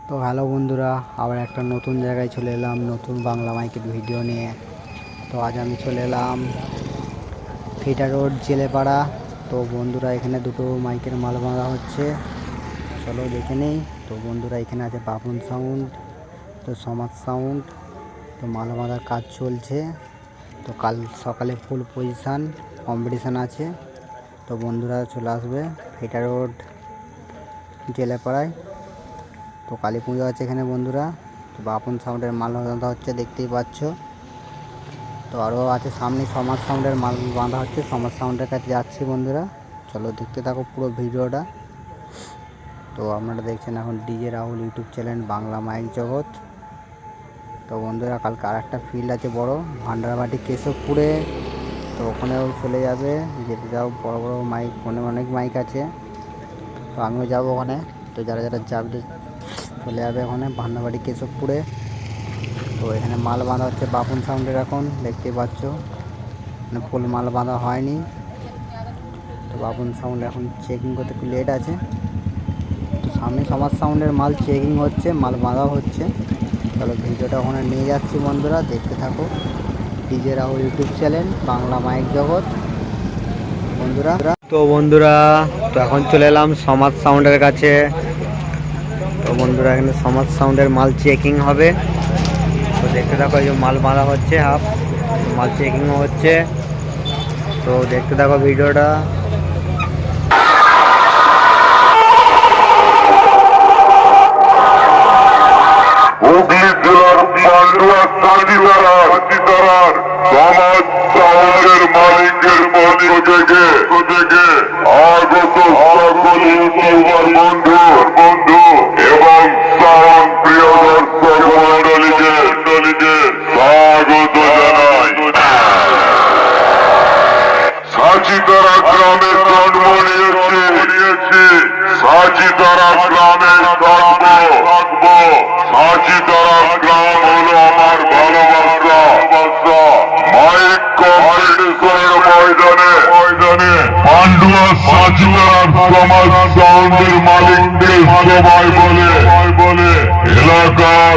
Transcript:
তো হ্যালো বন্ধুরা, আবার একটা নতুন জায়গায় চলে এলাম নতুন বাংলা মাইকের ভিডিও নিয়ে। তো আজ আমি চলে এলাম ফিটা রোড জেলেপাড়া। তো বন্ধুরা, এখানে দুটো মাইকের মাল বাঁধা হচ্ছে, চলো দেখে নেই। তো বন্ধুরা, এখানে আছে বাপন সাউন্ড, তো সমাজ সাউন্ড। তো মাল বাঁধার কাজ চলছে। তো কাল সকালে ফুল পজিশান কম্পিটিশান আছে। তো বন্ধুরা চলে আসবে ফিটা রোড জেলেপাড়ায়। তো কালী পুজো আছে এখানে বন্ধুরা। তো বাপন সাউন্ডের মাল বাঁধা হচ্ছে, দেখতেই পাচ্ছ। তো আরও আছে সামনে সমাজ সাউন্ডের মাল বাঁধা হচ্ছে, সমাজ সাউন্ডের কাছে যাচ্ছি বন্ধুরা। চলো দেখতে থাকো পুরো ভিডিওটা। তো আপনারা দেখছেন এখন DJ Rahul YouTube channel Bangla mic জগৎ। তো বন্ধুরা, কালকে আর একটা ফিল্ড আছে বড়, ভান্ডারবাটি কেশবপুরে। তো ওখানেও চলে যাবে, যেতে যাও বড় বড় মাইক, ফোনে অনেক মাইক আছে। তো আমিও যাবো ওখানে। তো যারা যারা যাবে চলে যাবে ওখানে ভান্ডারবাটি কেশবপুরে। তো এখানে মাল বাঁধা হচ্ছে বাপন সাউন্ডের, এখন দেখতে পাচ্ছ মানে ফুল মাল বাঁধা হয়নি। তো বাপন সাউন্ড এখন চেকিং করতে একটু লেট আছে। তো সামনে সমাজ সাউন্ডের মাল চেকিং হচ্ছে, মাল বাঁধা হচ্ছে। চলো ভিডিওটা ওখানে নিয়ে যাচ্ছি বন্ধুরা, দেখতে থাকো। DJ Rahul YouTube channel Bangla mic জগৎ বন্ধুরা। তো বন্ধুরা, তো এখন চলে এলাম সমাজ সাউন্ডের কাছে। তো বন্ধুরা, এখানে সমাজ সাউন্ডের মাল চেকিং হবে। তো দেখতে থাকো, এই যে মাল বাঁধা হচ্ছে, হাফ মাল চেকিংও হচ্ছে। তো দেখতে থাকো ভিডিওটা। হুগলি জেলার পান্ডুয়া সাজিদারার সমাজ সাউন্ডের মালিকের পক্ষ থেকে আগত সকল ইউটিউবার বন্ধু এবং সাউন্ড প্রিয় দর্শক মন্ডলীকে স্বাগত জানাই। সাজিদারা গ্রামে জন্ম নিয়েছে, সাজিদারা গ্রামে থাকবো। সাজিদারা গ্রাম হলো আমার ভালোবাসা। মাইক কম্পিটিশনের ময়দানে পান্ডুয়া সাজিদারার সমাজ সাউন্ডের মালিকদের সবাই বলে এলাকার